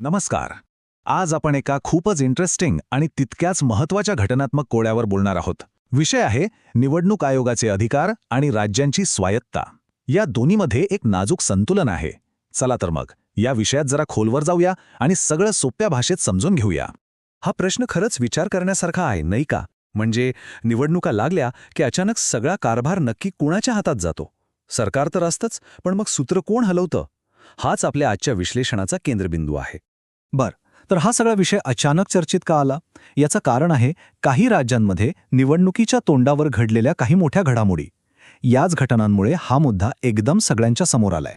नमस्कार. आज आपण एका खूपच इंटरेस्टिंग आणि तितक्याच महत्त्वाच्या घटनात्मक कोड्यावर बोलणार आहोत. विषय आहे निवडणूक आयोगाचे अधिकार आणि राज्यांची स्वायत्ता. या दोन्हीमध्ये एक नाजूक संतुलन आहे. चला तर मग या विषयात जरा खोलवर जाऊया आणि सगळं सोप्या भाषेत समजून घेऊया. हा प्रश्न खरंच विचार करण्यासारखा आहे, नाही का? म्हणजे निवडणुका लागल्या की अचानक सगळा कारभार नक्की कुणाच्या हातात जातो? सरकार तर असतंच, पण मग सूत्र कोण हलवतं? हाच आपल्या आजच्या विश्लेषणाचा केंद्रबिंदू आहे. तर हा सगळा विषय अचानक चर्चेत का आला? याचं कारण आहे काही राज्यांमध्ये निवडणुकीच्या तोंडावर घडलेल्या काही मोठ्या घडामोडी. याच घटनांमुळे हा मुद्दा एकदम सगळ्यांच्या समोर आलाय.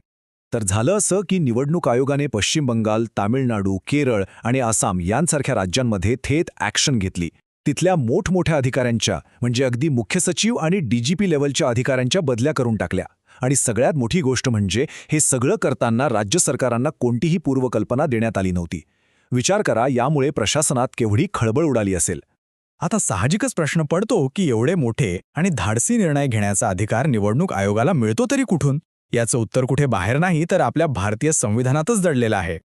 तर झालं असं की निवडणूक आयोगाने पश्चिम बंगाल, तामिळनाडू, केरळ आणि आसाम यांसारख्या राज्यांमध्ये थेट ॲक्शन घेतली. तिथल्या मोठमोठ्या अधिकाऱ्यांच्या म्हणजे अगदी मुख्य सचिव आणि डीजीपी लेव्हलच्या अधिकाऱ्यांच्या बदल्या करून टाकल्या. आणि सगळ्यात मोठी गोष्ट म्हणजे हे सगळं करताना राज्य सरकारांना कोणतीही पूर्वकल्पना देण्यात आली नव्हती. विचार करा, यामुळे प्रशासनात केवढी खळबळ उडाली असेल. आता साहजिकच प्रश्न पडतो की एवढे मोठे आणि धाडसी निर्णय घेण्याचा अधिकार निवडणूक आयोगाला मिळतो तरी कुठून? याचं उत्तर कुठे बाहेर नाही तर आपल्या भारतीय संविधानातच दडलेलं आहे.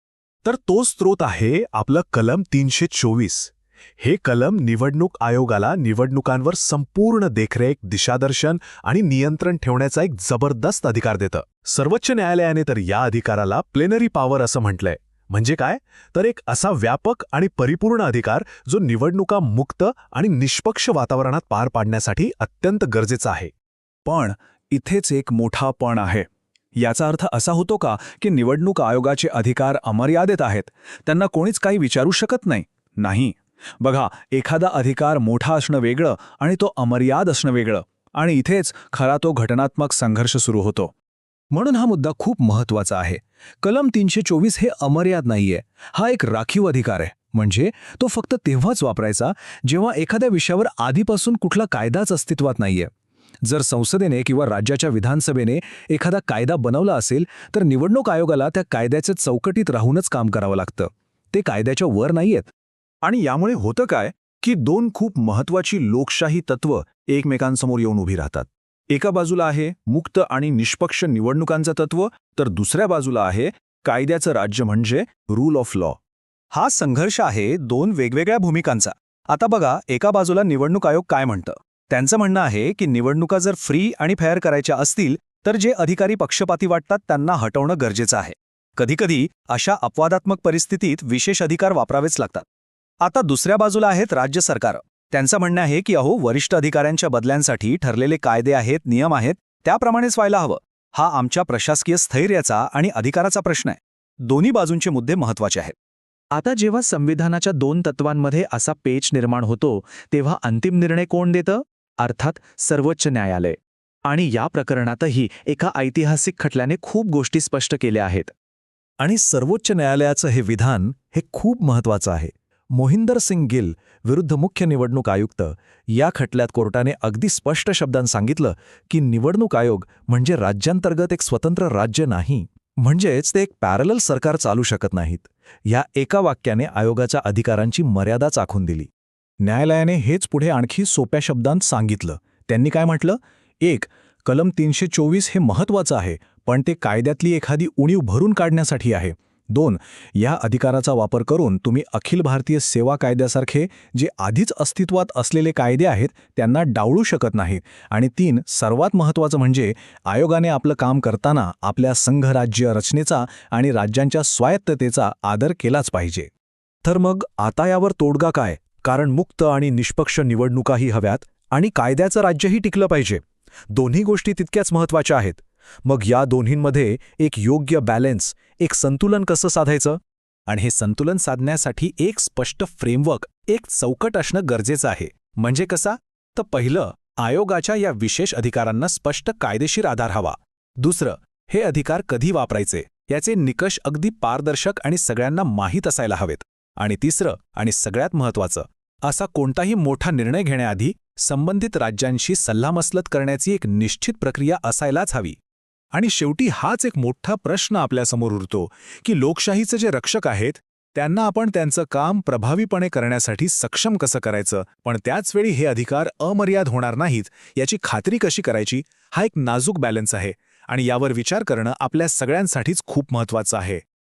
तर तो स्रोत आहे आपलं कलम 324. हे कलम निवडणूक आयोगाला निवडणुकांवर संपूर्ण देखरेख, दिशादर्शन आणि नियंत्रण ठेवण्याचा एक जबरदस्त अधिकार देतं. सर्वोच्च न्यायालयाने तर या अधिकाराला प्लेनरी पॉवर असं म्हटलंय. म्हणजे काय? तर एक असा व्यापक आणि परिपूर्ण अधिकार जो निवडणुका मुक्त आणि निष्पक्ष वातावरणात पार पाडण्यासाठी अत्यंत गरजेचा आहे. पण इथेच एक मोठा पण आहे. याचा अर्थ असा होतो का की निवडणूक आयोगाचे अधिकार अमर्यादित आहेत? त्यांना कोणीच काही विचारू शकत नाही? नाही. बघा, एखादा अधिकार मोठा असणं वेगळं आणि तो अमर्याद असणं वेगळं. आणि इथेच खरा तो घटनात्मक संघर्ष सुरू होतो. म्हणून हा मुद्दा खूप महत्त्वाचा आहे. कलम 324 हे अमर्याद नाहीये. हा एक राखीव अधिकार आहे. म्हणजे तो फक्त तेव्हाच वापरायचा जेव्हा एखाद्या विषयावर आधीपासून कुठला कायदाच अस्तित्वात नाहीये. जर संसदेने किंवा राज्याच्या विधानसभेने एखादा कायदा बनवला असेल तर निवडणूक आयोगाला त्या कायद्याच्या चौकटीत राहूनच काम करावं लागतं. ते कायद्याच्या वर नाहीयेत. आणि यामुळे होतं काय की दोन खूप महत्त्वाची लोकशाही तत्व एकमेकांसमोर येऊन उभी राहतात. एका बाजूला आहे मुक्त आणि निष्पक्ष निवडणुकांचं तत्व, तर दुसऱ्या बाजूला आहे कायद्याचं राज्य म्हणजे रूल ऑफ लॉ. हा संघर्ष आहे दोन वेगवेगळ्या भूमिकांचा. आता बघा, एका बाजूला निवडणूक आयोग काय म्हणतं? त्यांचं म्हणणं आहे की निवडणुका जर फ्री आणि फेअर करायच्या असतील तर जे अधिकारी पक्षपाती वाटतात त्यांना हटवणं गरजेचं आहे. कधीकधी अशा अपवादात्मक परिस्थितीत विशेष अधिकार वापरावेच लागतात. आता दुसऱ्या बाजूला आहेत राज्य सरकार. त्यांचं म्हणणं आहे की वरिष्ठ अधिकाऱ्यांच्या बदल्यांसाठी ठरलेले कायदे आहेत, नियम आहेत, त्याप्रमाणेच व्हायला हवं. हा आमच्या प्रशासकीय स्थैर्याचा आणि अधिकाराचा प्रश्न आहे. दोन्ही बाजूंचे मुद्दे महत्त्वाचे आहेत. आता जेव्हा संविधानाच्या दोन तत्वांमध्ये असा पेच निर्माण होतो तेव्हा अंतिम निर्णय कोण देतं? अर्थात सर्वोच्च न्यायालय. आणि या प्रकरणातही एका ऐतिहासिक खटल्याने खूप गोष्टी स्पष्ट केल्या आहेत. आणि सर्वोच्च न्यायालयाचं हे विधान हे खूप महत्त्वाचं आहे. मोहिंदर सिंग गिल विरुद्ध मुख्य निवडणूक आयुक्त या खटल्यात कोर्टाने अगदी स्पष्ट शब्दांत सांगितलं की निवडणूक आयोग म्हणजे राज्यांतर्गत एक स्वतंत्र राज्य नाही. म्हणजेच ते एक पॅरलल सरकार चालू शकत नाहीत. या एका वाक्याने आयोगाच्या अधिकारांची मर्यादाच आखून दिली. न्यायालयाने हेच पुढे आणखी सोप्या शब्दांत सांगितलं. त्यांनी काय म्हटलं? 1. कलम 324 हे महत्त्वाचं आहे, पण ते कायद्यातली एखादी उणीव भरून काढण्यासाठी आहे. 2. या अधिकाराचा वापर करून तुम्ही अखिल भारतीय सेवा कायद्यासारखे जे आधीच अस्तित्वात असलेले कायदे आहेत त्यांना डावळू शकत नाहीत. आणि 3. सर्वात महत्त्वाचं म्हणजे आयोगाने आपलं काम करताना आपल्या संघराज्य रचनेचा आणि राज्यांच्या स्वायत्ततेचा आदर केलाच पाहिजे. तर मग आता यावर तोडगा काय? कारण मुक्त आणि निष्पक्ष निवडणुकाही हव्यात आणि कायद्याचं राज्यही टिकलं पाहिजे. दोन्ही गोष्टी तितक्याच महत्त्वाच्या आहेत. मग या दोन्हींमध्ये एक योग्य बॅलन्स, एक संतुलन कसं साधायचं? आणि हे संतुलन साधण्यासाठी एक स्पष्ट फ्रेमवर्क, एक चौकट असणं गरजेचं आहे. म्हणजे कसा? तर पहिलं, आयोगाच्या या विशेष अधिकारांना स्पष्ट कायदेशीर आधार हवा. दुसरं, हे अधिकार कधी वापरायचे याचे निकष अगदी पारदर्शक आणि सगळ्यांना माहीत असायला हवेत. आणि तिसरं आणि सगळ्यात महत्त्वाचं, असा कोणताही मोठा निर्णय घेण्याआधी संबंधित राज्यांशी सल्लामसलत करण्याची एक निश्चित प्रक्रिया असायलाच हवी. आणि शेवटी हाच एक मोठा प्रश्न आपल्यासमोर उरतो की लोकशाहीचे जे रक्षक आहेत त्यांना आपण त्यांचं काम प्रभावीपणे करण्यासाठी सक्षम कसं करायचं, पण त्याचवेळी हे अधिकार अमर्याद होणार नाहीत याची खात्री कशी करायची, हा एक नाजूक बॅलन्स आहे. आणि यावर विचार करणं आपल्या सगळ्यांसाठीच खूप महत्त्वाचं आहे.